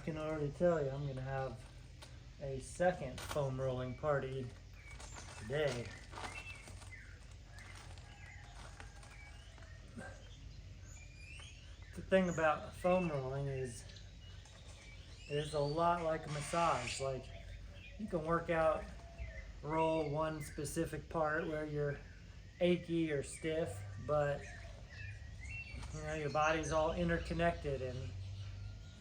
can already tell you I'm going to have a second foam rolling party today. The thing about foam rolling is it is a lot like a massage. Like, you can work out, roll one specific part where you're achy or stiff, but your body's all interconnected, and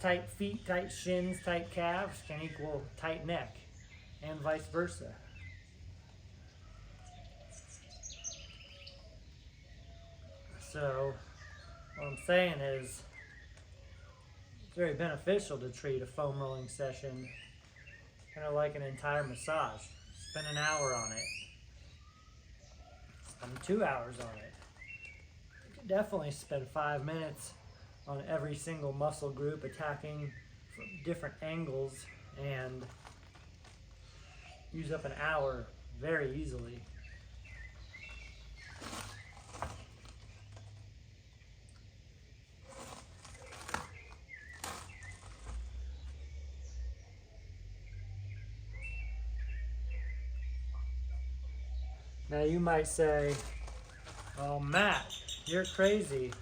tight feet, tight shins, tight calves can equal tight neck, and vice versa. So what I'm saying is it's very beneficial to treat a foam rolling session kind of like an entire massage. Spend an hour on it. Spend 2 hours on it. You can definitely spend 5 minutes on every single muscle group, attacking from different angles, and use up an hour very easily. Now you might say, "Oh, Matt, you're crazy.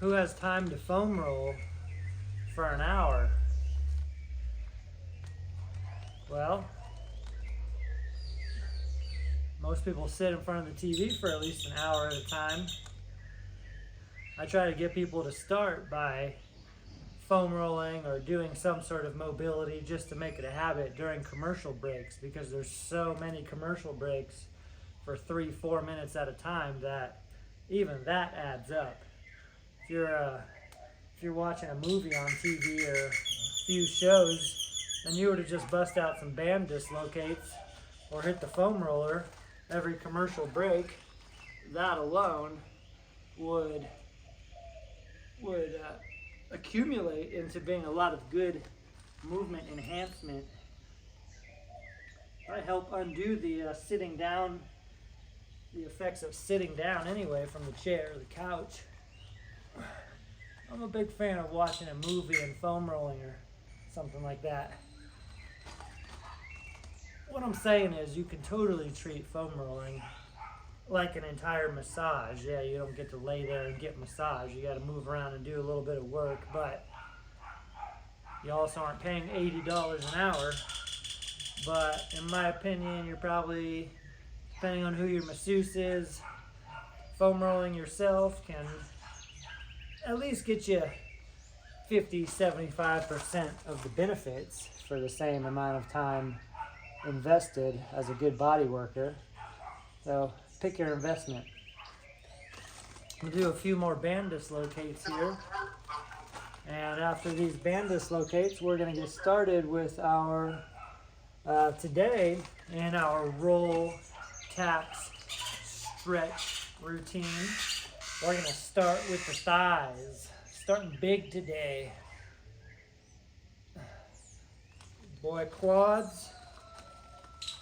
Who has time to foam roll for an hour?" Well, most people sit in front of the TV for at least an hour at a time. I try to get people to start by foam rolling or doing some sort of mobility just to make it a habit during commercial breaks, because there's so many commercial breaks for 3-4 minutes at a time that even that adds up. If you're watching a movie on TV or a few shows, and you were to just bust out some band dislocates or hit the foam roller every commercial break, that alone would accumulate into being a lot of good movement enhancement. I help undo the sitting down, the effects of sitting down anyway from the chair or the couch. I'm a big fan of watching a movie and foam rolling or something like that. What I'm saying is you can totally treat foam rolling like an entire massage. Yeah, you don't get to lay there and get massage. You got to move around and do a little bit of work, but you also aren't paying $80 an hour. But in my opinion, you're probably, depending on who your masseuse is, foam rolling yourself can at least get you 50-75% of the benefits for the same amount of time invested as a good body worker. So pick your investment. I'm going to do a few more band dislocates here. And after these band dislocates, we're going to get started with our, today, in our roll, taps, stretch routine. We're going to start with the thighs. Starting big today. Boy, quads.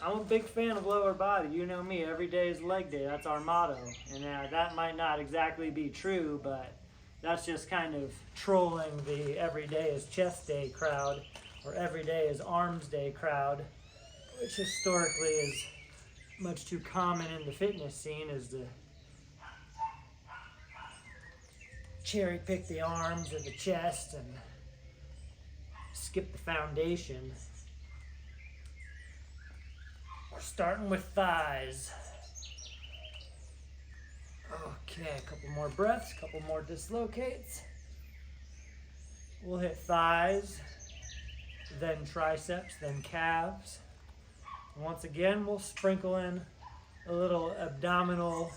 I'm a big fan of lower body. You know me, every day is leg day. That's our motto. And that might not exactly be true, but that's just kind of trolling the every day is chest day crowd, or every day is arms day crowd, which historically is much too common in the fitness scene, is to cherry pick the arms or the chest and skip the foundation. We're starting with thighs. Okay, a couple more breaths, a couple more dislocates. We'll hit thighs, then triceps, then calves. And once again, we'll sprinkle in a little abdominal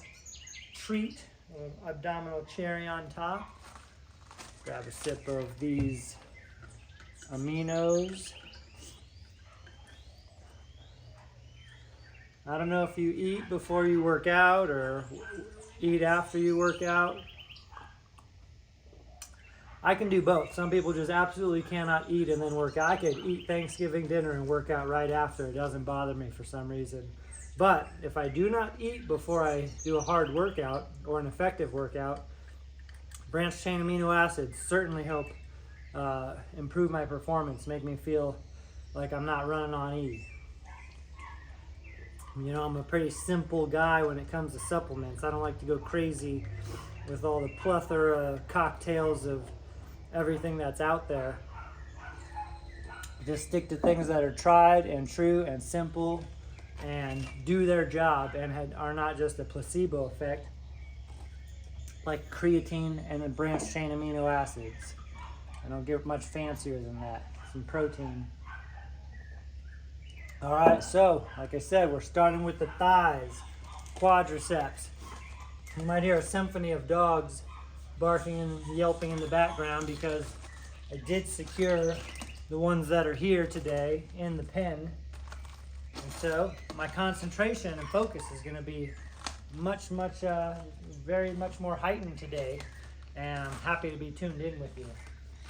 treat, a abdominal cherry on top. Grab a sip of these aminos. I don't know if you eat before you work out or eat after you work out. I can do both. Some people just absolutely cannot eat and then work out. I could eat Thanksgiving dinner and work out right after. It doesn't bother me for some reason. But if I do not eat before I do a hard workout or an effective workout, branched chain amino acids certainly help improve my performance, make me feel like I'm not running on E. You know, I'm a pretty simple guy when it comes to supplements. I don't like to go crazy with all the plethora cocktails of everything that's out there. Just stick to things that are tried and true and simple and do their job and are not just a placebo effect, like creatine and branched chain amino acids. I don't get much fancier than that. Some protein. All right, so like I said, we're starting with the thighs, quadriceps. You might hear a symphony of dogs barking and yelping in the background because I did secure the ones that are here today in the pen. And so my concentration and focus is going to be very much more heightened today. And I'm happy to be tuned in with you.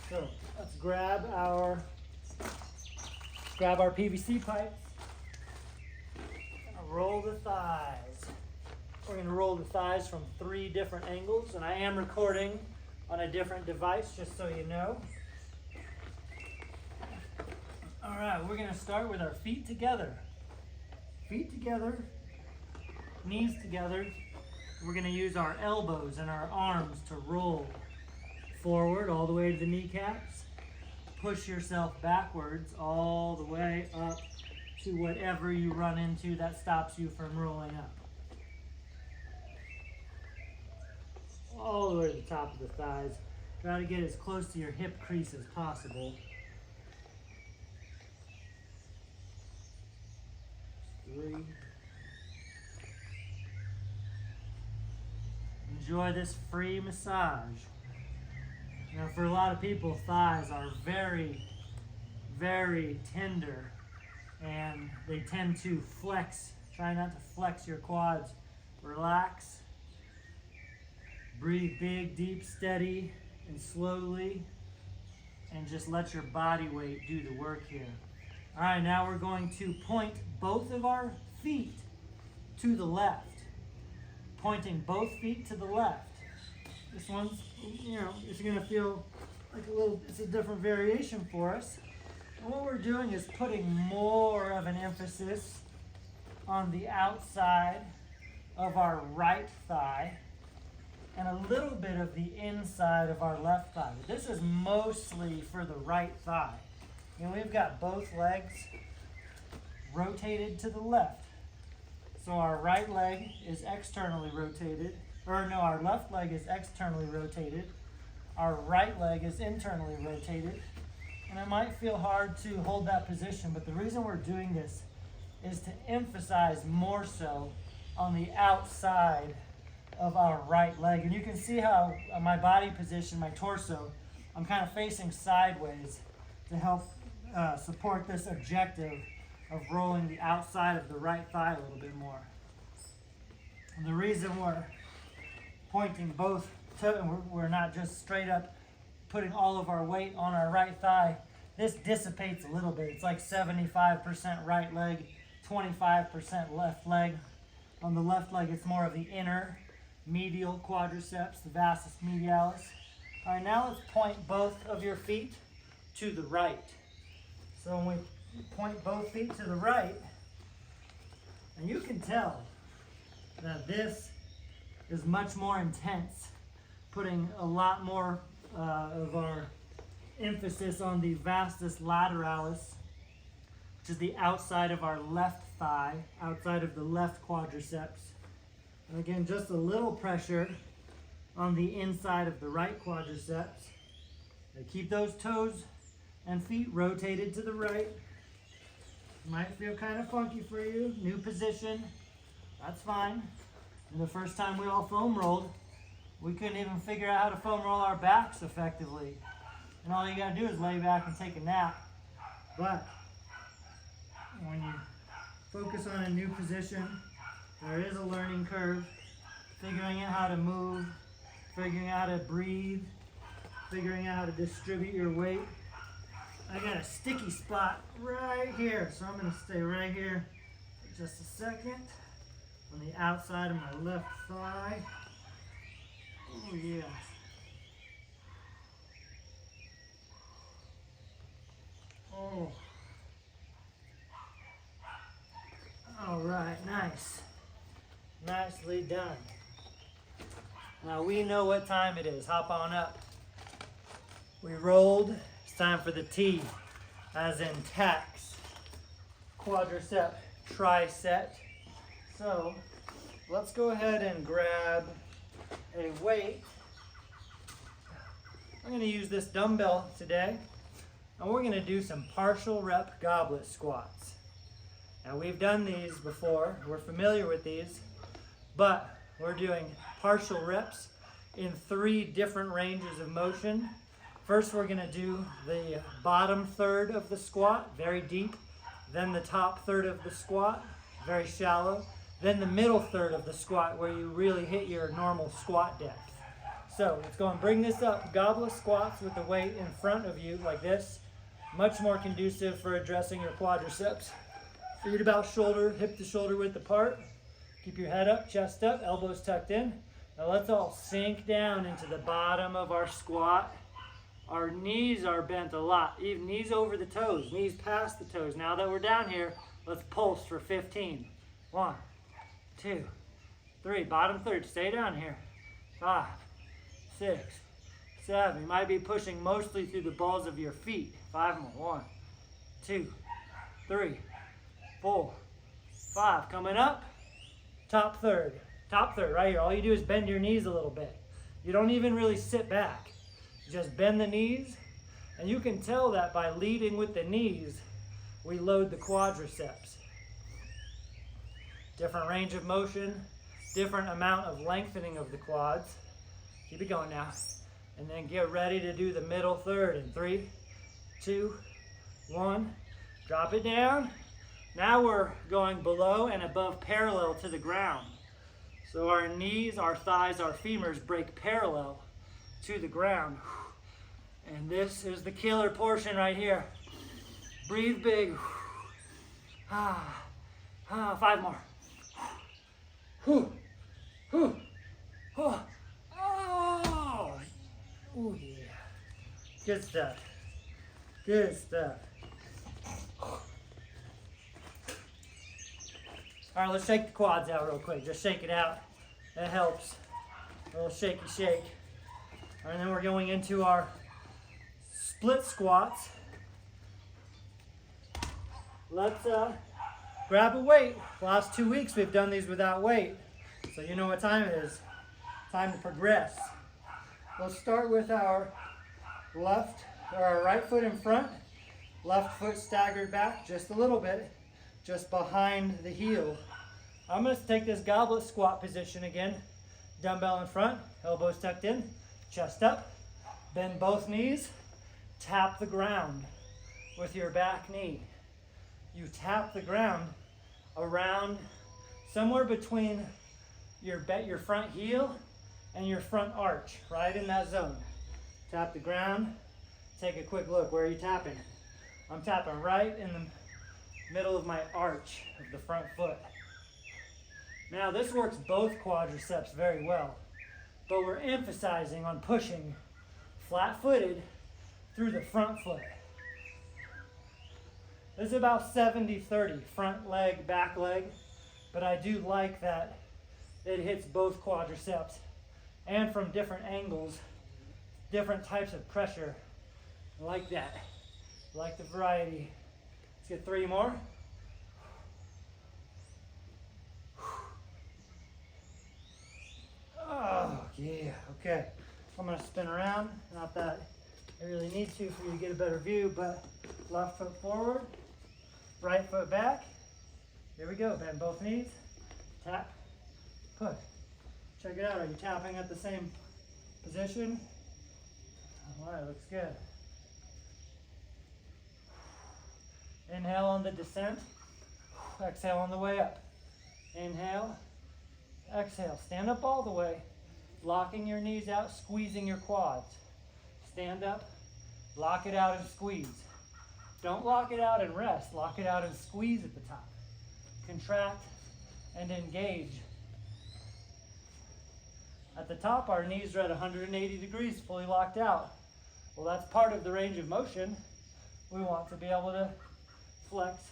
So let's grab our PVC pipes and roll the thighs. We're going to roll the thighs from 3 different angles, and I am recording on a different device, just so you know. All right, we're going to start with our feet together. Feet together, knees together. We're going to use our elbows and our arms to roll forward all the way to the kneecaps. Push yourself backwards all the way up to whatever you run into that stops you from rolling up. All the way to the top of the thighs. Try to get as close to your hip crease as possible. 3. Enjoy this free massage. You know, for a lot of people, thighs are very, very tender, and they tend to flex. Try not to flex your quads. Relax. Breathe big, deep, steady, and slowly, and just let your body weight do the work here. All right, now we're going to point both of our feet to the left. Pointing both feet to the left. This one's, you know, it's going to feel like it's a different variation for us. And what we're doing is putting more of an emphasis on the outside of our right thigh and a little bit of the inside of our left thigh. But this is mostly for the right thigh. And we've got both legs rotated to the left. So our right leg is externally rotated, our left leg is externally rotated. Our right leg is internally rotated. And it might feel hard to hold that position, but the reason we're doing this is to emphasize more so on the outside of our right leg. And you can see how my body position, my torso, I'm kind of facing sideways to help support this objective of rolling the outside of the right thigh a little bit more. And the reason we're pointing both we're not just straight up putting all of our weight on our right thigh, this dissipates a little bit. It's like 75% right leg, 25% left leg. On the left leg, it's more of the inner medial quadriceps, the vastus medialis. All right, now let's point both of your feet to the right. So when we point both feet to the right, and you can tell that this is much more intense, putting a lot more of our emphasis on the vastus lateralis, which is the outside of our left thigh, outside of the left quadriceps. And again, just a little pressure on the inside of the right quadriceps. Now keep those toes and feet rotated to the right. Might feel kind of funky for you. New position, that's fine. And the first time we all foam rolled, we couldn't even figure out how to foam roll our backs effectively. And all you gotta do is lay back and take a nap. But when you focus on a new position, there is a learning curve. Figuring out how to move, figuring out how to breathe, figuring out how to distribute your weight. I got a sticky spot right here, so I'm gonna stay right here for just a second on the outside of my left thigh. Oh yeah. Oh. All right, nice. Nicely done. Now we know what time it is. Hop on up. We rolled. It's time for the T, as in tax. Quadricep tricep. So let's go ahead and grab a weight. I'm going to use this dumbbell today, and we're going to do some partial rep goblet squats. Now we've done these before, we're familiar with these, but we're doing partial reps in 3 different ranges of motion. First we're going to do the bottom third of the squat, very deep, then the top third of the squat, very shallow, then the middle third of the squat where you really hit your normal squat depth. So let's go and bring this up. Goblet squats with the weight in front of you like this. Much more conducive for addressing your quadriceps. Feet about shoulder, hip to shoulder width apart. Keep your head up, chest up, elbows tucked in. Now let's all sink down into the bottom of our squat. Our knees are bent a lot, even knees over the toes, knees past the toes. Now that we're down here, let's pulse for 15. 1, 2, 3, bottom third, stay down here. 5, 6, 7. You might be pushing mostly through the balls of your feet. 5 more. 1, 2, 3, 4, 5. Coming up. Top third. Top third right here. All you do is bend your knees a little bit. You don't even really sit back. Just bend the knees. And you can tell that by leading with the knees, we load the quadriceps. Different range of motion, different amount of lengthening of the quads. Keep it going now. And then get ready to do the middle third in 3, 2, 1. Drop it down. Now we're going below and above parallel to the ground. So our knees, our thighs, our femurs break parallel to the ground. And this is the killer portion right here. Breathe big. 5 more. Oh, oh yeah. Good stuff. Good stuff. All right, let's shake the quads out real quick. Just shake it out. That helps. A little shaky shake. All right, and then we're going into our split squats. Let's grab a weight. The last 2 weeks we've done these without weight. So you know what time it is. Time to progress. Let's start with our right foot in front, left foot staggered back just a little bit, just behind the heel. I'm going to take this goblet squat position again. Dumbbell in front, elbows tucked in, chest up, bend both knees, tap the ground with your back knee. You tap the ground around somewhere between your front heel and your front arch, right in that zone. Tap the ground. Take a quick look. Where are you tapping? I'm tapping right in the middle of my arch of the front foot. Now this works both quadriceps very well, but we're emphasizing on pushing flat-footed through the front foot. This is about 70-30, front leg, back leg, but I do like that it hits both quadriceps and from different angles, different types of pressure. I like that. I like the variety. Let's get 3 more. Oh, yeah, okay. I'm gonna spin around. Not that I really need to for you to get a better view, but left foot forward, right foot back. Here we go, bend both knees, tap, push. Check it out, are you tapping at the same position? All right, looks good. Inhale on the descent, exhale on the way up. Inhale, exhale, stand up all the way, locking your knees out, squeezing your quads. Stand up, lock it out and squeeze. Don't lock it out and rest, lock it out and squeeze at the top. Contract and engage. At the top, our knees are at 180 degrees, fully locked out. Well, that's part of the range of motion. we want to be able to flex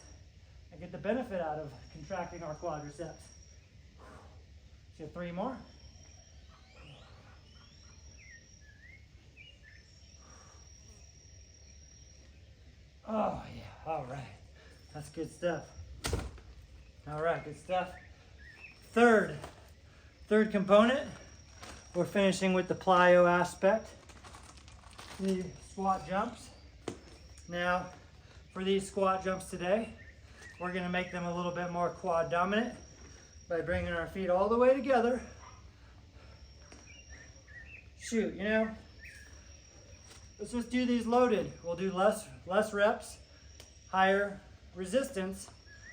and get the benefit out of contracting our quadriceps. So 3 more. Oh yeah, all right. That's good stuff. All right, good stuff. Third component, we're finishing with the plyo aspect, the squat jumps. Now, for these squat jumps today, we're gonna make them a little bit more quad dominant by bringing our feet all the way together. Shoot, you know, let's just do these loaded. We'll do less reps, higher resistance.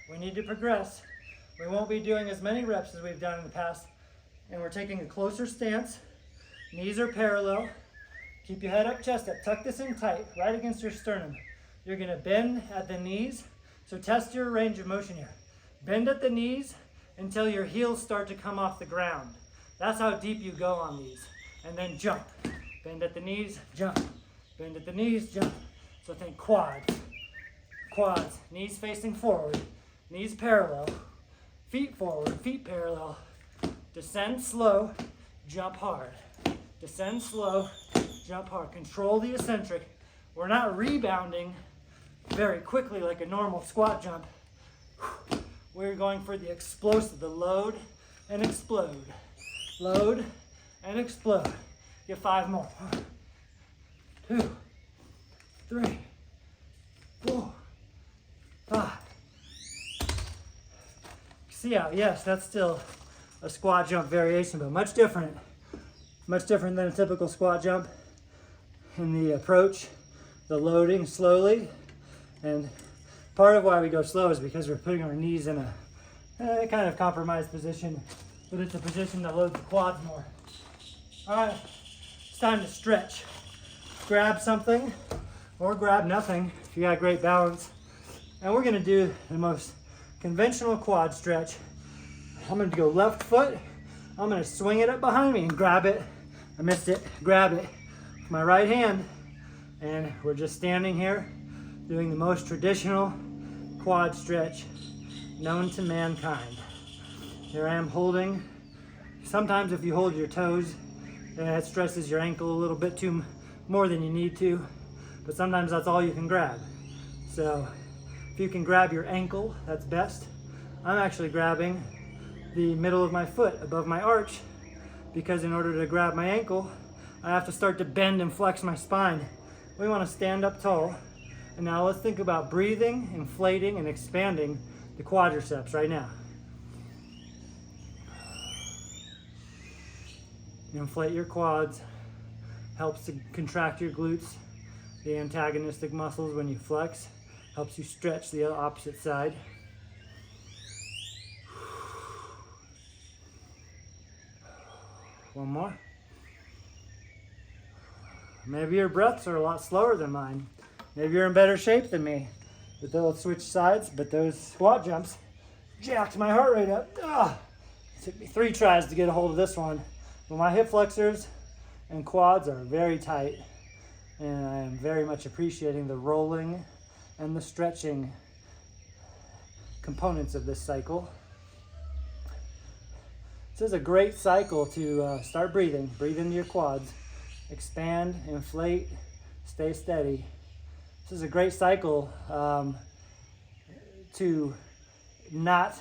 We need to progress. We won't be doing as many reps as we've done in the past. And we're taking a closer stance. Knees are parallel. Keep your head up, chest up. Tuck this in tight, right against your sternum. You're gonna bend at the knees. So test your range of motion here. Bend at the knees until your heels start to come off the ground. That's how deep you go on these. And then jump. Bend at the knees, jump. Bend at the knees, jump. So think quads. Quads, knees facing forward, knees parallel, feet forward, feet parallel. Descend slow, jump hard. Descend slow, jump hard. Control the eccentric. We're not rebounding very quickly like a normal squat jump. We're going for the explosive, the load and explode. Load and explode. Get 5 more. 1, 2, 3, 4, 5. See how, yes, that's still a squat jump variation, but much different than a typical squat jump in the approach, the loading slowly. And part of why we go slow is because we're putting our knees in a kind of compromised position, but it's a position that loads the quads more. All right, it's time to stretch. Grab something or grab nothing if you got great balance. And we're gonna do the most conventional quad stretch. I'm gonna go left foot. I'm gonna swing it up behind me and grab it. I missed it, grab it with my right hand. And we're just standing here doing the most traditional quad stretch known to mankind. Here I am holding. Sometimes if you hold your toes, it stresses your ankle a little bit too more than you need to, but sometimes that's all you can grab. So if you can grab your ankle, that's best. I'm actually grabbing the middle of my foot above my arch, because in order to grab my ankle, I have to start to bend and flex my spine. We want to stand up tall. And now let's think about breathing, inflating, and expanding the quadriceps right now. Inflate your quads, helps to contract your glutes, the antagonistic muscles when you flex, helps you stretch the opposite side. One more. Maybe your breaths are a lot slower than mine. Maybe you're in better shape than me. But they'll switch sides, but those squat jumps jacked my heart rate up. It took me 3 tries to get a hold of this one. But my hip flexors and quads are very tight, and I am very much appreciating the rolling and the stretching components of this cycle. This is a great cycle to start breathing. Breathe into your quads. Expand, inflate, stay steady. This is a great cycle to not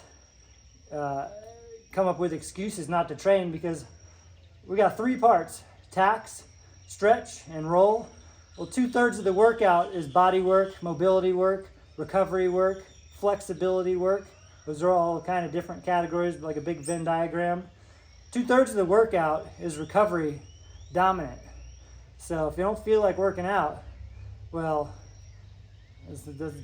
come up with excuses not to train, because we got 3 parts: tax, stretch, and roll. Well, 2/3 of the workout is body work, mobility work, recovery work, flexibility work. Those are all kind of different categories, like a big Venn diagram. 2/3 of the workout is recovery dominant. So if you don't feel like working out, well, there's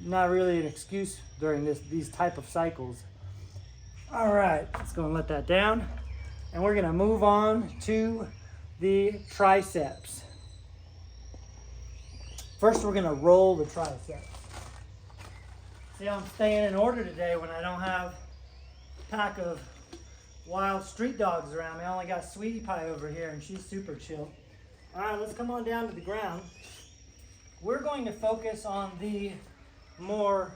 not really an excuse during these type of cycles. All right, let's go and let that down. And we're gonna move on to the triceps. First, we're gonna roll the triceps. See how I'm staying in order today when I don't have a pack of wild street dogs around me. I only got Sweetie Pie over here, and she's super chill. All right, let's come on down to the ground. we're going to focus on the more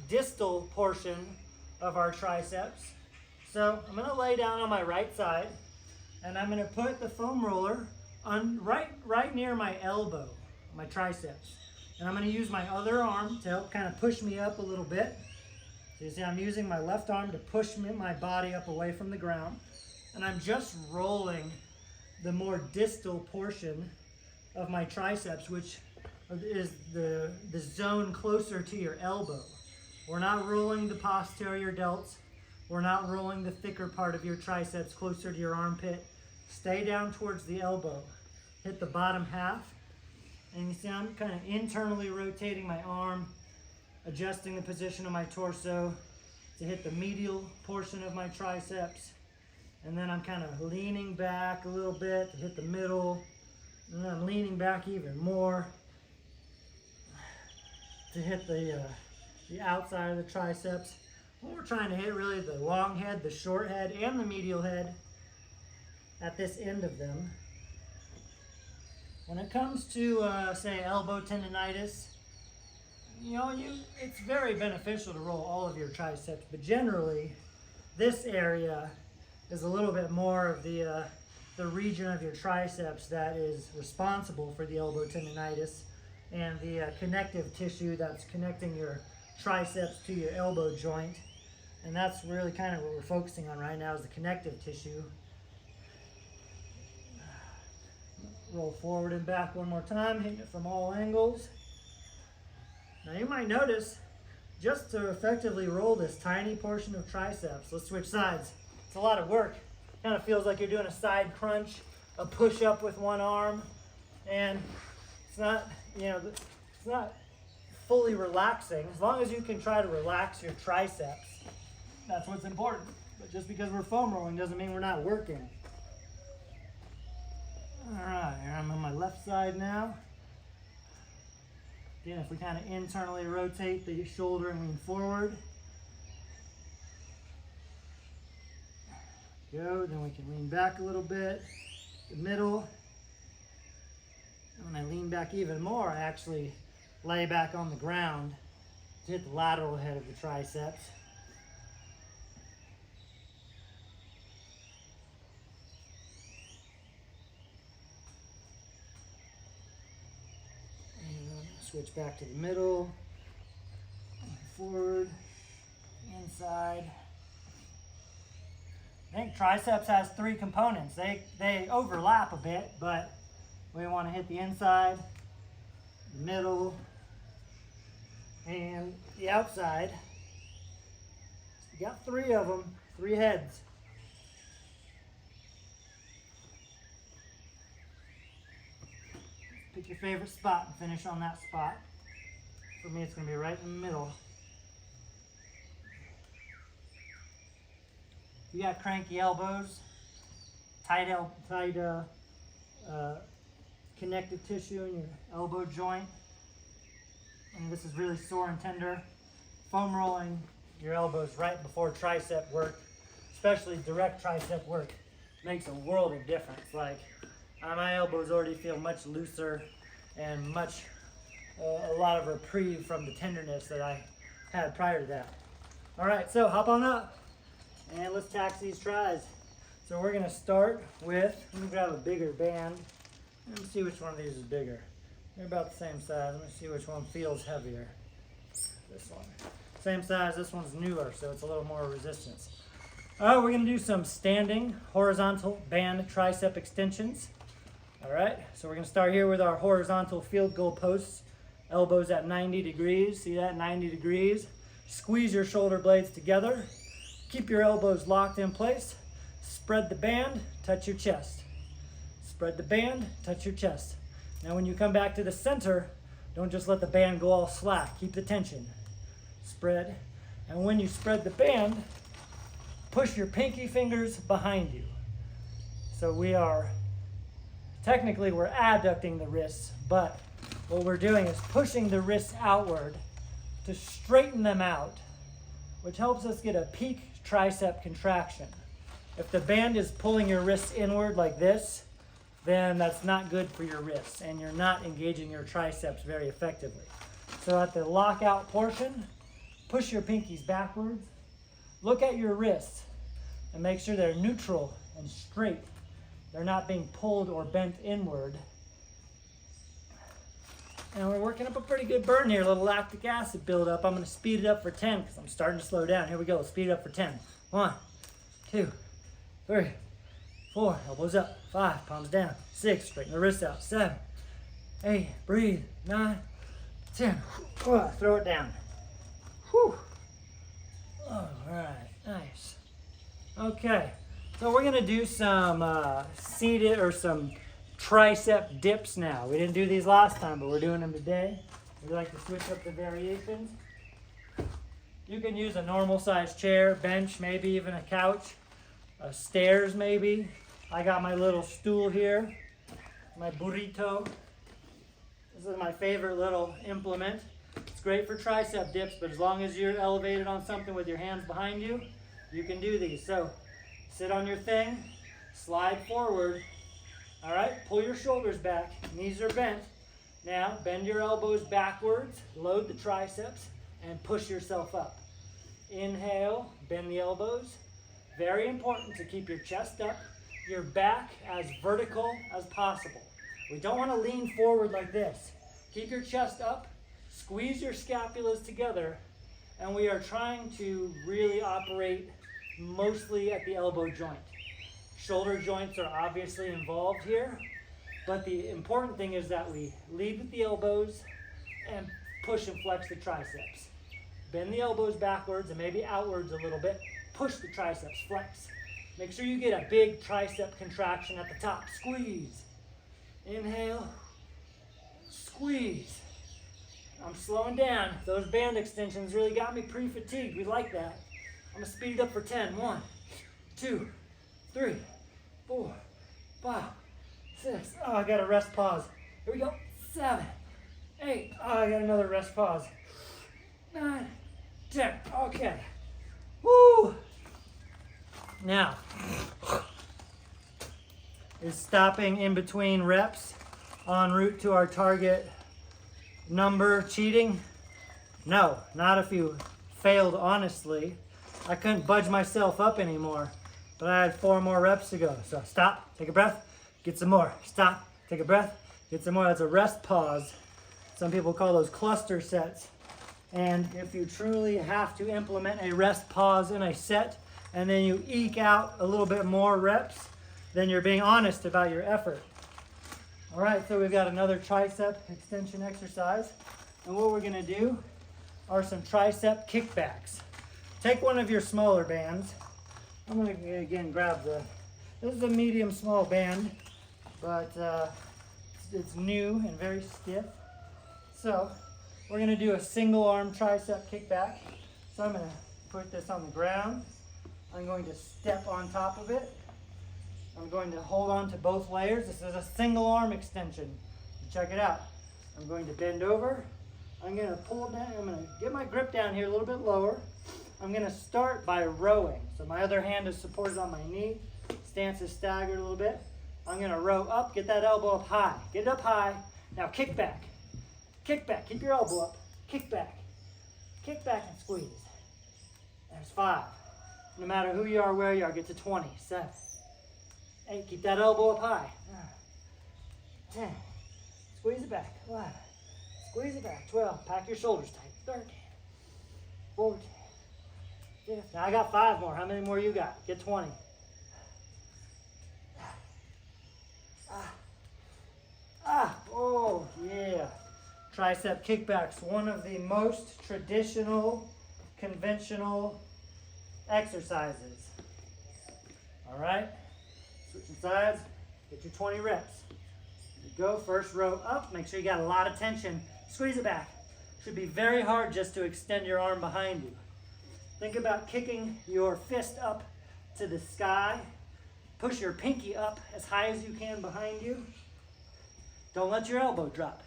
distal portion of our triceps. So I'm going to lay down on my right side, and I'm going to put the foam roller on right near my elbow, my triceps. And I'm going to use my other arm to help kind of push me up a little bit. So you see I'm using my left arm to push my body up away from the ground. And I'm just rolling the more distal portion of my triceps, which is the zone closer to your elbow. We're not rolling the posterior delts. We're not rolling the thicker part of your triceps closer to your armpit. Stay down towards the elbow. Hit the bottom half. And you see I'm kind of internally rotating my arm, adjusting the position of my torso to hit the medial portion of my triceps. And then I'm kind of leaning back a little bit to hit the middle. And then I'm leaning back even more to hit the outside of the triceps. What we're trying to hit really the long head, the short head, and the medial head at this end of them. When it comes to, say, elbow tendonitis, it's very beneficial to roll all of your triceps, but generally, this area is a little bit more of the region of your triceps that is responsible for the elbow tendonitis, and the connective tissue that's connecting your triceps to your elbow joint. And that's really kind of what we're focusing on right now, is the connective tissue. Roll forward and back one more time, hitting it from all angles. Now you might notice, just to effectively roll this tiny portion of triceps, let's switch sides. It's a lot of work. Kind of feels like you're doing a side crunch, a push up with one arm, and it's not, it's not fully relaxing. As long as you can try to relax your triceps, that's what's important. But just because we're foam rolling doesn't mean we're not working. All right, here I'm on my left side now. Again, if we kind of internally rotate the shoulder and lean forward. Go, then we can lean back a little bit, the middle. And when I lean back even more, I actually lay back on the ground to hit the lateral head of the triceps. Switch back to the middle, forward, inside. I think triceps has three components. They overlap a bit, but we want to hit the inside, the middle, and the outside. You got three of them, three heads. Pick your favorite spot and finish on that spot. For me, it's going to be right in the middle. If you got cranky elbows, tight connective tissue in your elbow joint, and this is really sore and tender, foam rolling your elbows right before tricep work, especially direct tricep work, makes a world of difference. Like, my elbows already feel much looser and a lot of reprieve from the tenderness that I had prior to that. All right, so hop on up and let's tax these tries. So we're gonna start with, let me grab a bigger band. Let me see which one of these is bigger. They're about the same size. Let me see which one feels heavier. This one. Same size, this one's newer, so it's a little more resistance. All right, we're gonna do some standing horizontal band tricep extensions. All right, so we're gonna start here with our horizontal field goal posts. Elbows at 90 degrees, see that, 90 degrees. Squeeze your shoulder blades together. Keep your elbows locked in place. Spread the band, touch your chest. Spread the band, touch your chest. Now when you come back to the center, don't just let the band go all slack, keep the tension. Spread, and when you spread the band, push your pinky fingers behind you. So technically we're adducting the wrists, but what we're doing is pushing the wrists outward to straighten them out, which helps us get a peak tricep contraction. If the band is pulling your wrists inward like this, then that's not good for your wrists and you're not engaging your triceps very effectively. So at the lockout portion, push your pinkies backwards, look at your wrists and make sure they're neutral and straight. They're not being pulled or bent inward. And we're working up a pretty good burn here, a little lactic acid buildup. I'm going to speed it up for 10 because I'm starting to slow down. Here we go, let's speed it up for 10. 1, 2, 3, 4, elbows up, 5, palms down, 6, straighten the wrists out, 7, 8, breathe, 9, 10, throw it down. Whew. All right, nice. Okay, so we're going to do some seated or some tricep dips now. We didn't do these last time, but we're doing them today. We like to switch up the variations. You can use a normal sized chair, bench, maybe even a couch, stairs maybe. I got my little stool here, my burrito. This is my favorite little implement. It's great for tricep dips, but as long as you're elevated on something with your hands behind you, you can do these. So sit on your thing, slide forward. All right, pull your shoulders back, knees are bent. Now bend your elbows backwards, load the triceps, and push yourself up. Inhale, bend the elbows. Very important to keep your chest up, your back as vertical as possible. We don't want to lean forward like this. Keep your chest up, squeeze your scapulas together, and we are trying to really operate mostly at the elbow joint. Shoulder joints are obviously involved here, but the important thing is that we lead with the elbows and push and flex the triceps. Bend the elbows backwards and maybe outwards a little bit. Push the triceps, flex. Make sure you get a big tricep contraction at the top. Squeeze. Inhale, squeeze. I'm slowing down. Those band extensions really got me pre-fatigued. We like that. I'm gonna speed it up for 10. 1, 2, 3, 4, 5, 6. Oh, I got a rest pause. Here we go. 7, 8. Oh, I got another rest pause. 9, 10. Okay. Woo! Now, is stopping in between reps en route to our target number cheating? No, not if you failed honestly. I couldn't budge myself up anymore, but I had 4 more reps to go. So stop, take a breath, get some more. Stop, take a breath, get some more. That's a rest pause. Some people call those cluster sets. And if you truly have to implement a rest pause in a set, and then you eke out a little bit more reps, then you're being honest about your effort. All right, so we've got another tricep extension exercise. And what we're gonna do are some tricep kickbacks. Take one of your smaller bands. I'm gonna again grab this is a medium small band, but it's new and very stiff. So we're gonna do a single arm tricep kickback. So I'm gonna put this on the ground. I'm going to step on top of it. I'm going to hold on to both layers. This is a single arm extension. Check it out. I'm going to bend over. I'm going to pull down. I'm going to get my grip down here a little bit lower. I'm going to start by rowing. So my other hand is supported on my knee. Stance is staggered a little bit. I'm going to row up. Get that elbow up high. Get it up high. Now kick back. Kick back. Keep your elbow up. Kick back. Kick back and squeeze. There's 5. No matter who you are, where you are, get to 20. 7, 8. Keep that elbow up high. 10. Squeeze it back. 11. Squeeze it back. 12. Pack your shoulders tight. 13. 14. 15. Now I got 5 more. How many more you got? Get 20. Oh, yeah. Tricep kickbacks. One of the most traditional, conventional exercises. All right. Switching sides. Get your 20 reps. You go. First row up. Make sure you got a lot of tension. Squeeze it back. Should be very hard just to extend your arm behind you. Think about kicking your fist up to the sky. Push your pinky up as high as you can behind you. Don't let your elbow drop.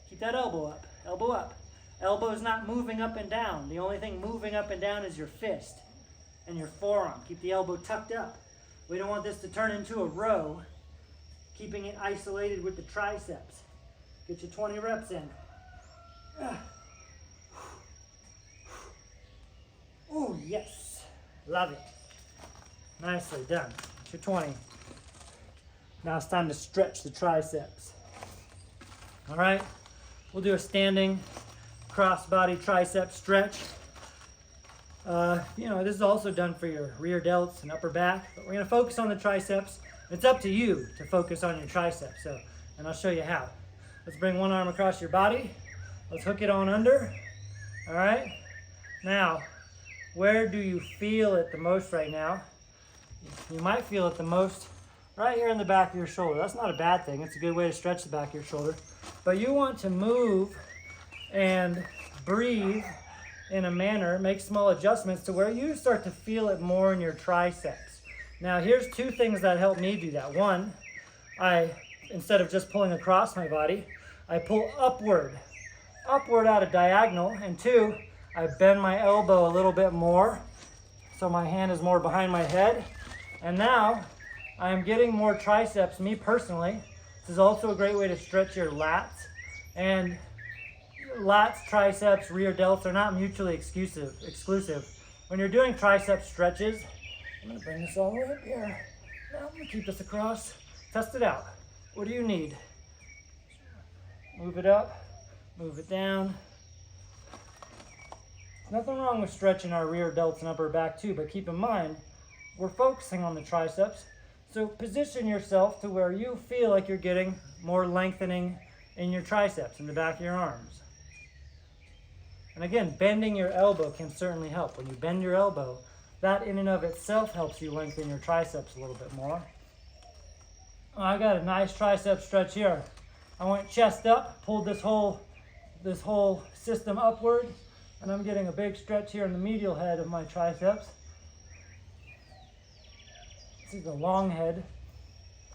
Keep that elbow up. Elbow up. Elbow's not moving up and down. The only thing moving up and down is your fist and your forearm. Keep the elbow tucked up. We don't want this to turn into a row. keeping it isolated with the triceps. Get your 20 reps in. Oh, yes. Love it. Nicely done. That's your 20. Now it's time to stretch the triceps. All right, we'll do a standing cross-body tricep stretch. This is also done for your rear delts and upper back, but we're gonna focus on the triceps. It's up to you to focus on your triceps, and I'll show you how. Let's bring one arm across your body. Let's hook it on under. All right, now, where do you feel it the most right now? You might feel it the most right here in the back of your shoulder. That's not a bad thing. It's a good way to stretch the back of your shoulder. But you want to move and breathe in a manner, make small adjustments to where you start to feel it more in your triceps. Now, here's two things that help me do that. One, instead of just pulling across my body, I pull upward at a diagonal. And two, I bend my elbow a little bit more so my hand is more behind my head. And now I'm getting more triceps, me personally. This is also a great way to stretch your lats. And lats, triceps, rear delts are not mutually exclusive. When you're doing tricep stretches, I'm gonna bring this all the way up here. Now I'm gonna keep this across. Test it out. What do you need? Move it up, move it down. Nothing wrong with stretching our rear delts and upper back too, but keep in mind, we're focusing on the triceps. So position yourself to where you feel like you're getting more lengthening in your triceps, in the back of your arms. And again, bending your elbow can certainly help. When you bend your elbow, that in and of itself helps you lengthen your triceps a little bit more. I got a nice tricep stretch here. I went chest up, pulled this whole system upward, and I'm getting a big stretch here in the medial head of my triceps. This is the long head.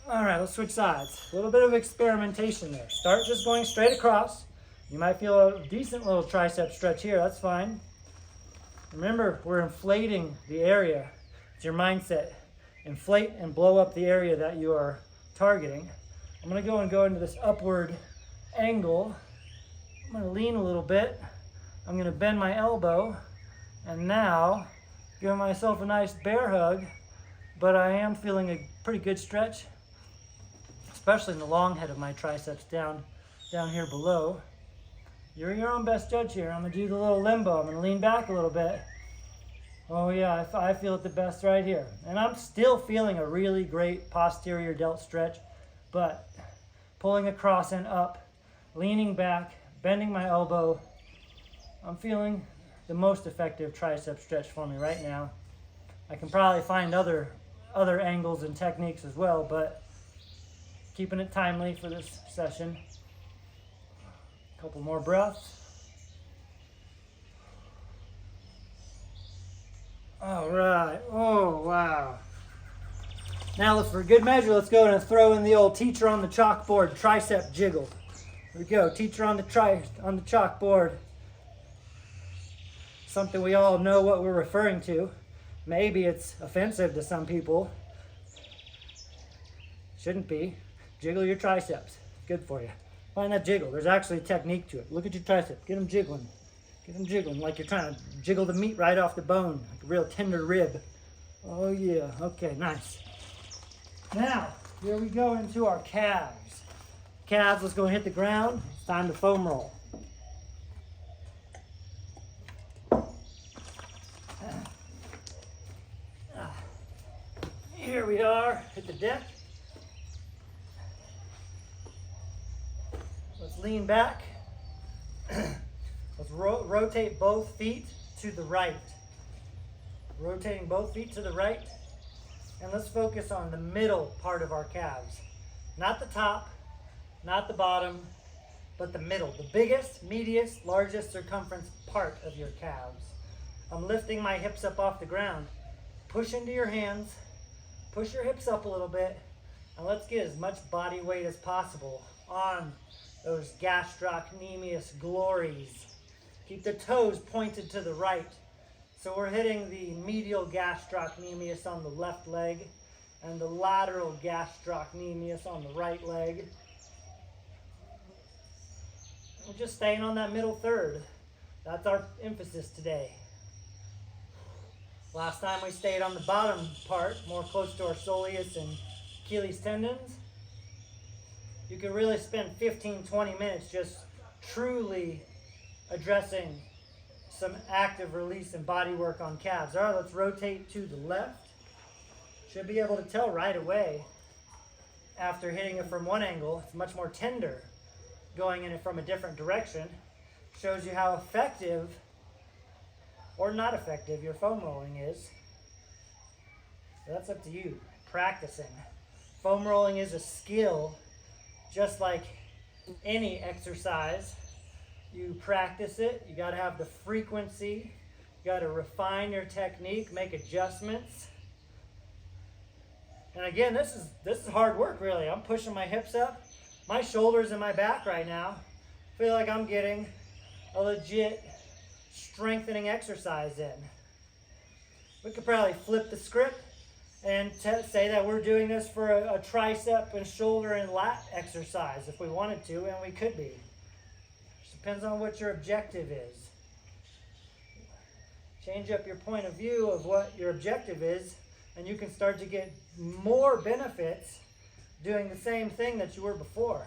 All right, let's switch sides. A little bit of experimentation there. Start just going straight across. You might feel a decent little tricep stretch here, that's fine. Remember, we're inflating the area. It's your mindset. Inflate and blow up the area that you are targeting. I'm gonna go into this upward angle. I'm gonna lean a little bit. I'm gonna bend my elbow. And now, give myself a nice bear hug, but I am feeling a pretty good stretch, especially in the long head of my triceps down here below. You're your own best judge here. I'm gonna do the little limbo. I'm gonna lean back a little bit. Oh yeah, I feel it the best right here. And I'm still feeling a really great posterior delt stretch, but pulling across and up, leaning back, bending my elbow, I'm feeling the most effective tricep stretch for me right now. I can probably find other angles and techniques as well, but keeping it timely for this session. Couple more breaths. All right. Oh, wow. Now, for good measure, let's go and throw in the old teacher on the chalkboard tricep jiggle. Here we go. Teacher on the chalkboard. Something we all know what we're referring to. Maybe it's offensive to some people. Shouldn't be. Jiggle your triceps. Good for you. Find that jiggle. There's actually a technique to it. Look at your tricep. Get them jiggling. Get them jiggling like you're trying to jiggle the meat right off the bone, like a real tender rib. Oh yeah. Okay, nice. Now, here we go into our calves. Calves, let's go and hit the ground. It's time to foam roll. Here we are. Hit the deck. Let's lean back. Let's rotate both feet to the right. Rotating both feet to the right. And let's focus on the middle part of our calves. Not the top, not the bottom, but the middle. The biggest, meatiest, largest circumference part of your calves. I'm lifting my hips up off the ground. Push into your hands. Push your hips up a little bit. And let's get as much body weight as possible on those gastrocnemius glories. Keep the toes pointed to the right. So we're hitting the medial gastrocnemius on the left leg and the lateral gastrocnemius on the right leg. We're just staying on that middle third. That's our emphasis today. Last time we stayed on the bottom part, more close to our soleus and Achilles tendons. You can really spend 15-20 minutes just truly addressing some active release and body work on calves. All right, let's rotate to the left. Should be able to tell right away after hitting it from one angle. It's much more tender going in it from a different direction. Shows you how effective or not effective your foam rolling is. That's up to you. Practicing. Foam rolling is a skill, just like any exercise. You practice it. You got to have the frequency. You got to refine your technique, make adjustments. And again, this is hard work, really. I'm pushing my hips up, my shoulders and my back right now. I feel like I'm getting a legit strengthening exercise in. We could probably flip the script and say that we're doing this for a tricep and shoulder and lat exercise if we wanted to, and we could be. Just depends on what your objective is. Change up your point of view of what your objective is, and you can start to get more benefits doing the same thing that you were before.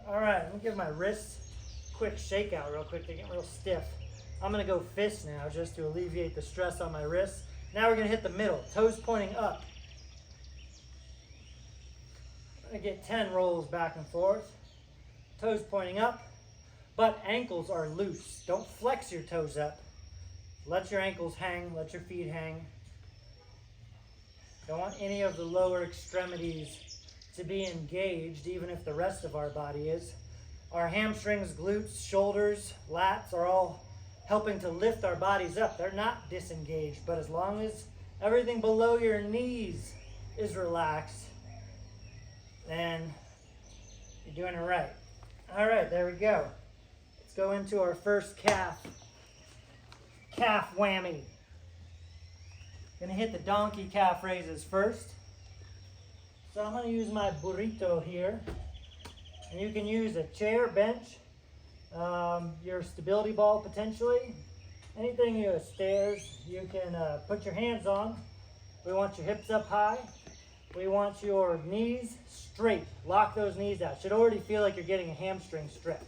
All right, let me give my wrists a quick shakeout real quick. They're getting real stiff. I'm going to go fist now just to alleviate the stress on my wrists. Now we're going to hit the middle, toes pointing up. I'm going to get 10 rolls back and forth. Toes pointing up, but ankles are loose. Don't flex your toes up. Let your ankles hang, let your feet hang. Don't want any of the lower extremities to be engaged, even if the rest of our body is. Our hamstrings, glutes, shoulders, lats are all helping to lift our bodies up. They're not disengaged, but as long as everything below your knees is relaxed, then you're doing it right. All right, there we go. Let's go into our first calf whammy. Gonna hit the donkey calf raises first. So I'm gonna use my burrito here. And you can use a chair, bench, your stability ball potentially. Anything you stairs you can put your hands on. We want your hips up high. We want your knees straight. Lock those knees out. Should already feel like you're getting a hamstring stretch.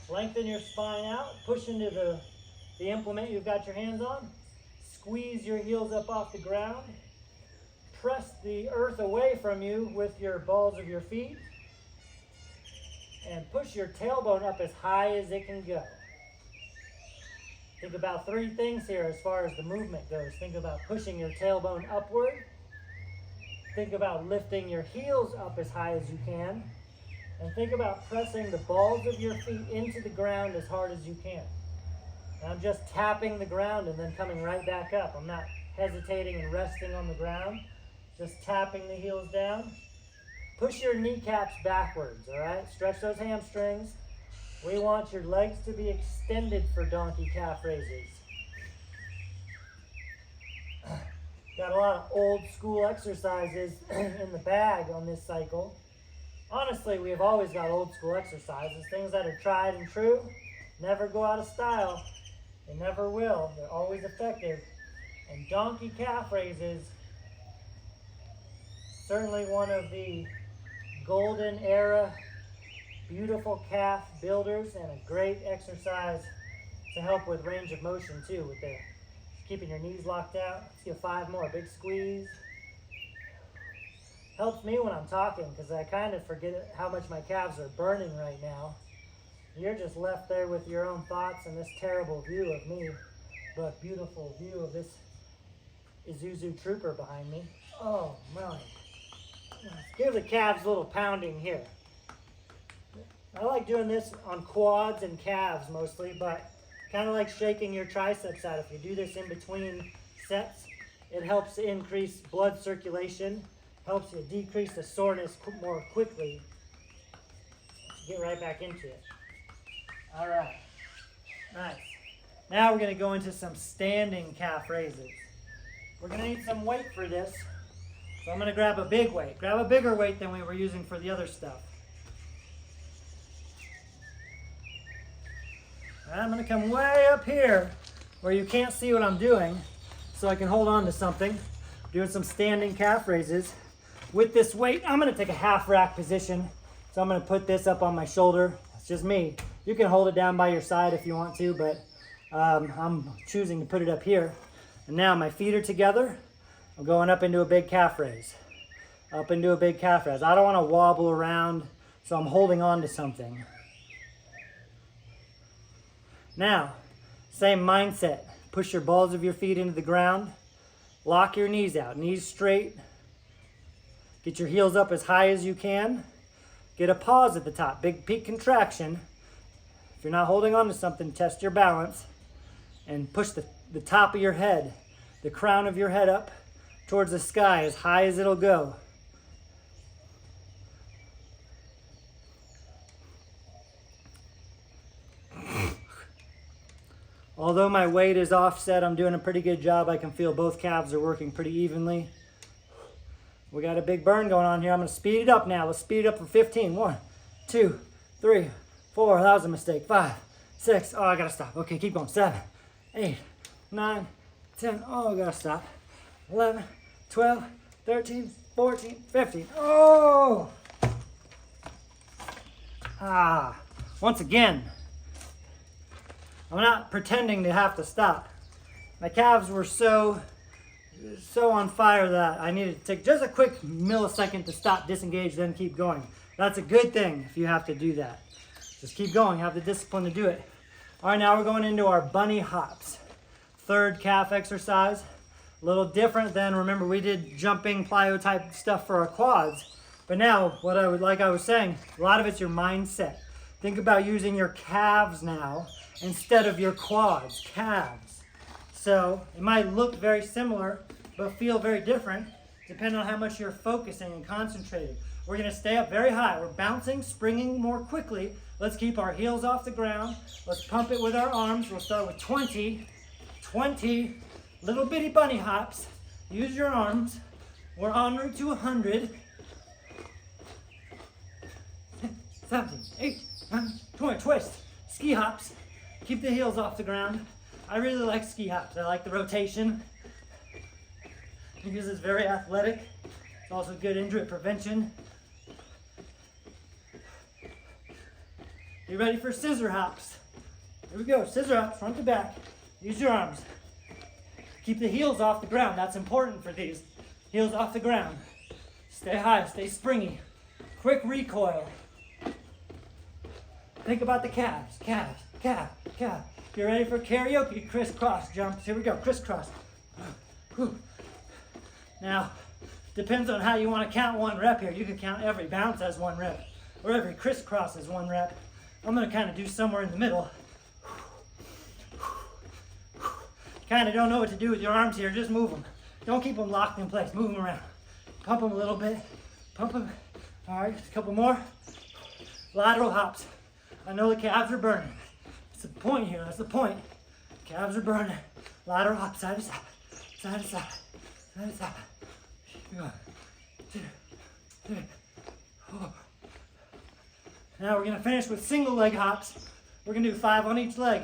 Lengthen your spine out. Push into the implement you've got your hands on. Squeeze your heels up off the ground. Press the earth away from you with your balls of your feet. And push your tailbone up as high as it can go. Think about 3 things here as far as the movement goes. Think about pushing your tailbone upward. Think about lifting your heels up as high as you can. And think about pressing the balls of your feet into the ground as hard as you can. And I'm just tapping the ground and then coming right back up. I'm not hesitating and resting on the ground. Just tapping the heels down. Push your kneecaps backwards, all right? Stretch those hamstrings. We want your legs to be extended for donkey calf raises. Got a lot of old school exercises in the bag on this cycle. Honestly, we have always got old school exercises, things that are tried and true, never go out of style. They never will. They're always effective. And donkey calf raises, certainly one of the golden era beautiful calf builders, and a great exercise to help with range of motion too, with the keeping your knees locked out. Let's get 5 more. Big squeeze. Helps me when I'm talking because I kind of forget how much my calves are burning right now. You're just left there with your own thoughts and this terrible view of me, but beautiful view of this Isuzu Trooper behind me. Oh my. Give the calves a little pounding here. I like doing this on quads and calves mostly, but kind of like shaking your triceps out. If you do this in between sets, it helps to increase blood circulation, helps you decrease the soreness more quickly. Get right back into it. All right, nice. Now we're going to go into some standing calf raises. We're going to need some weight for this. So I'm going to grab a big weight. Grab a bigger weight than we were using for the other stuff. All right, I'm going to come way up here where you can't see what I'm doing so I can hold on to something. Doing some standing calf raises. With this weight, I'm going to take a half rack position. So I'm going to put this up on my shoulder. It's just me. You can hold it down by your side if you want to, but I'm choosing to put it up here. And now my feet are together. I'm going up into a big calf raise. Up into a big calf raise. I don't want to wobble around, so I'm holding on to something. Now, same mindset. Push your balls of your feet into the ground. Lock your knees out. Knees straight. Get your heels up as high as you can. Get a pause at the top. Big peak contraction. If you're not holding on to something, test your balance. And push the top of your head, the crown of your head up towards the sky as high as it'll go. Although my weight is offset, I'm doing a pretty good job. I can feel both calves are working pretty evenly. We got a big burn going on here. I'm going to speed it up now. Let's speed it up for 15. 1, 2, 3, 4. That was a mistake. 5, 6. Oh, I got to stop. Okay, keep going. 7, 8, 9, 10. Oh, I got to stop. 11, 12, 13, 14, 15. Oh! Once again, I'm not pretending to have to stop. My calves were so on fire that I needed to take just a quick millisecond to stop, disengage, then keep going. That's a good thing if you have to do that. Just keep going, have the discipline to do it. All right, now we're going into our bunny hops. Third calf exercise. A little different than, remember we did jumping plyo type stuff for our quads. But now, like I was saying, a lot of it's your mindset. Think about using your calves now instead of your quads, calves. So it might look very similar, but feel very different depending on how much you're focusing and concentrating. We're gonna stay up very high. We're bouncing, springing more quickly. Let's keep our heels off the ground. Let's pump it with our arms. We'll start with 20 little bitty bunny hops. Use your arms. We're en route to 100. 17, 8, 9, 20. Twist. Ski hops. Keep the heels off the ground. I really like ski hops. I like the rotation because it's very athletic. It's also good injury prevention. You ready for scissor hops? Here we go. Scissor hops, front to back. Use your arms. Keep the heels off the ground. That's important for these. Heels off the ground. Stay high, stay springy. Quick recoil. Think about the calves. Calves, calf, calf. You're ready for karaoke crisscross jumps. Here we go, crisscross. Now, depends on how you want to count one rep here. You can count every bounce as one rep, or every crisscross as one rep. I'm going to kind of do somewhere in the middle. Kind of don't know what to do with your arms here. Just move them. Don't keep them locked in place. Move them around. Pump them a little bit. Pump them. All right, just a couple more. Lateral hops. I know the calves are burning. That's the point here. That's the point. Calves are burning. Lateral hop, side to side. Side to side. Side to side. 1, 2, 3, 4. Now we're going to finish with single leg hops. We're going to do 5 on each leg.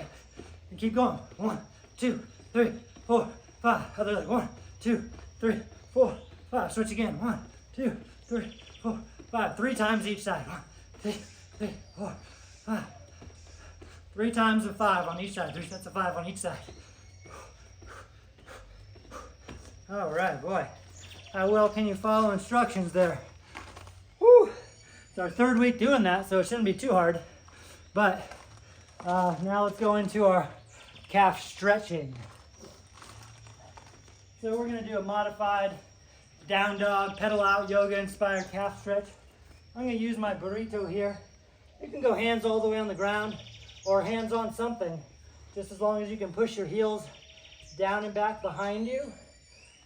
And keep going. 1, 2, 3, 4, 5. Other leg. 1, 2, 3, 4, 5. Switch again. 1, 2, 3, 4, 5. 3 times each side. 1, 2, 3, 4, 5. 3 times of 5 on each side. 3 sets of 5 on each side. All right, boy. How well can you follow instructions there? Whew. It's our 3rd week doing that, so it shouldn't be too hard. But now let's go into our calf stretching. So we're going to do a modified down dog, pedal out, yoga inspired calf stretch. I'm going to use my burrito here. You can go hands all the way on the ground or hands on something, just as long as you can push your heels down and back behind you.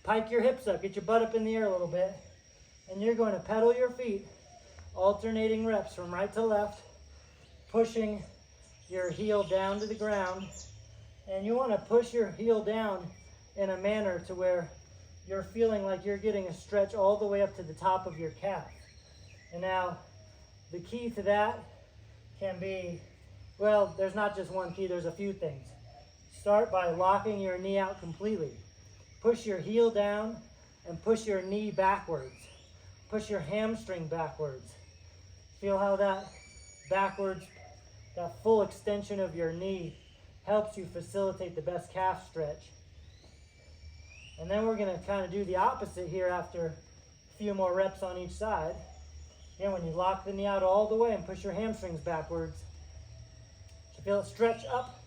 Pike your hips up, get your butt up in the air a little bit, and you're going to pedal your feet, alternating reps from right to left, pushing your heel down to the ground. And you want to push your heel down in a manner to where you're feeling like you're getting a stretch all the way up to the top of your calf. And now, the key to that can be, well, there's not just one key, there's a few things. Start by locking your knee out completely. Push your heel down and push your knee backwards. Push your hamstring backwards. Feel how that backwards, that full extension of your knee helps you facilitate the best calf stretch. And then we're going to kind of do the opposite here after a few more reps on each side. Again, when you lock the knee out all the way and push your hamstrings backwards, you feel it stretch up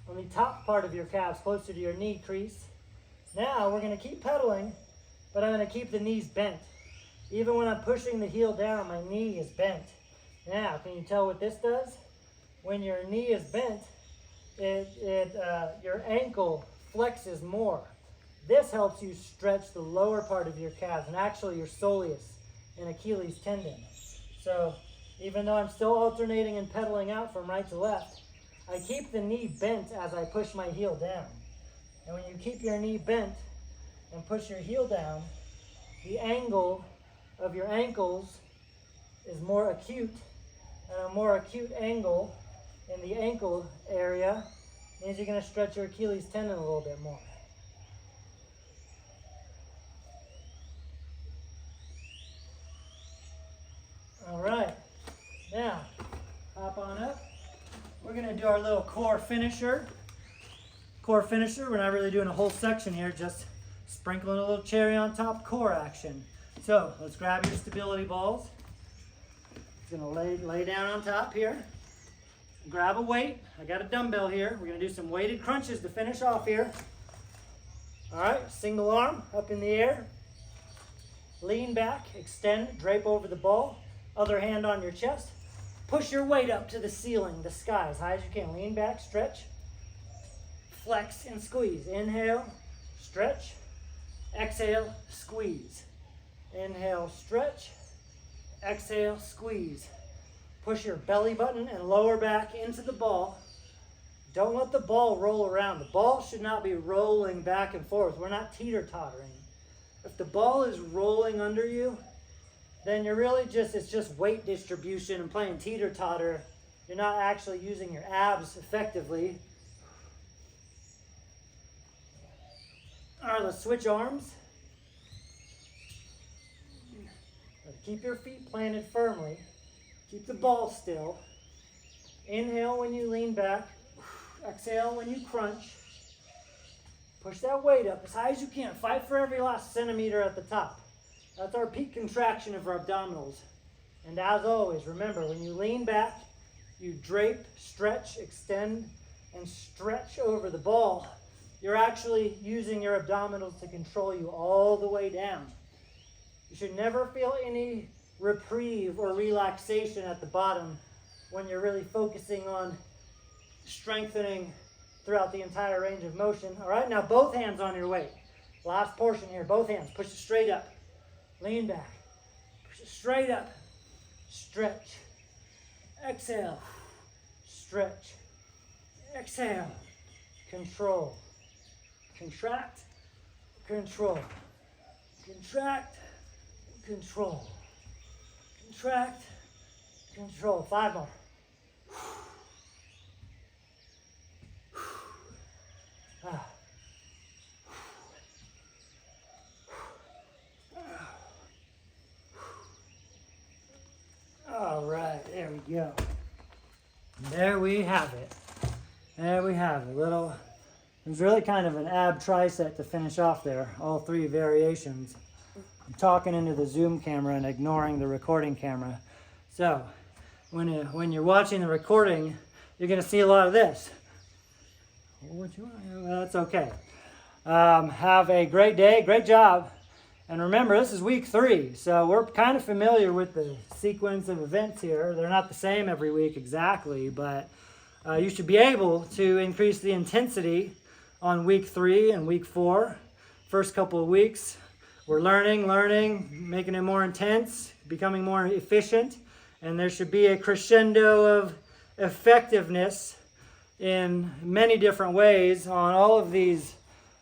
on the top part of your calves, closer to your knee crease. Now we're going to keep pedaling, but I'm going to keep the knees bent. Even when I'm pushing the heel down, my knee is bent. Now, can you tell what this does? When your knee is bent, your ankle flexes more. This helps you stretch the lower part of your calves and actually your soleus and Achilles tendon. So even though I'm still alternating and pedaling out from right to left, I keep the knee bent as I push my heel down. And when you keep your knee bent and push your heel down, the angle of your ankles is more acute, and a more acute angle in the ankle area means you're going to stretch your Achilles tendon a little bit more. All right, now hop on up. We're going to do our little core finisher. Core finisher, we're not really doing a whole section here, just sprinkling a little cherry on top core action. So let's grab your stability balls. It's going to lay down on top here. Grab a weight. I got a dumbbell here. We're going to do some weighted crunches to finish off here. All right, single arm up in the air. Lean back, extend, drape over the ball. Other hand on your chest. Push your weight up to the ceiling, the sky, as high as you can. Lean back, stretch, flex, and squeeze. Inhale, stretch. Exhale, squeeze. Inhale, stretch. Exhale, squeeze. Push your belly button and lower back into the ball. Don't let the ball roll around. The ball should not be rolling back and forth. We're not teeter-tottering. If the ball is rolling under you, then you're really it's just weight distribution and playing teeter-totter. You're not actually using your abs effectively. All right, let's switch arms. Keep your feet planted firmly. Keep the ball still. Inhale when you lean back. Exhale when you crunch. Push that weight up as high as you can. Fight for every last centimeter at the top. That's our peak contraction of our abdominals. And as always, remember, when you lean back, you drape, stretch, extend, and stretch over the ball. You're actually using your abdominals to control you all the way down. You should never feel any reprieve or relaxation at the bottom when you're really focusing on strengthening throughout the entire range of motion. All right, now both hands on your weight. Last portion here, both hands. Push it straight up. Lean back. Push it straight up. Stretch. Exhale. Stretch. Exhale. Control. Contract. Control. Contract. Control. Contract. Control. 5 more. All right, there we go. There we have it. There we have it. It was really kind of an ab tricep to finish off there, all 3 variations. I'm talking into the Zoom camera and ignoring the recording camera. So, when you're watching the recording, you're going to see a lot of this. Well, that's okay. Have a great day. Great job. And remember, this is week 3, so we're kind of familiar with the sequence of events here. They're not the same every week exactly, but you should be able to increase the intensity on week 3 and week 4. First couple of weeks, we're learning, making it more intense, becoming more efficient, and there should be a crescendo of effectiveness in many different ways on all of these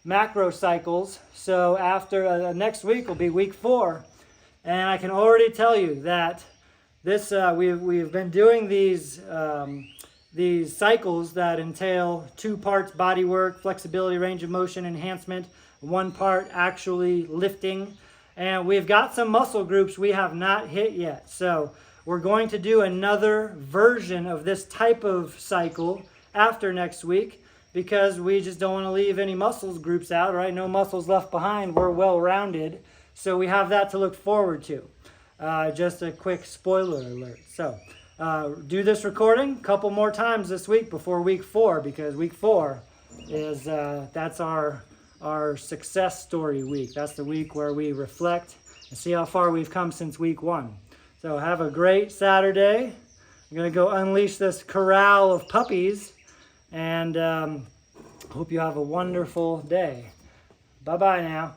macro cycles. So after next week will be week 4, and I can already tell you that this we've been doing these cycles that entail 2 parts body work, flexibility, range of motion enhancement, 1 part actually lifting, and we've got some muscle groups we have not hit yet. So we're going to do another version of this type of cycle after next week, because we just don't want to leave any muscles groups out, right? No muscles left behind. We're well rounded, so we have that to look forward to. Just a quick spoiler alert. So do this recording a couple more times this week before week 4, because week 4 is that's our success story week. That's the week where we reflect and see how far we've come since week 1. So have a great Saturday. I'm going to go unleash this corral of puppies, and hope you have a wonderful day. Bye-bye now.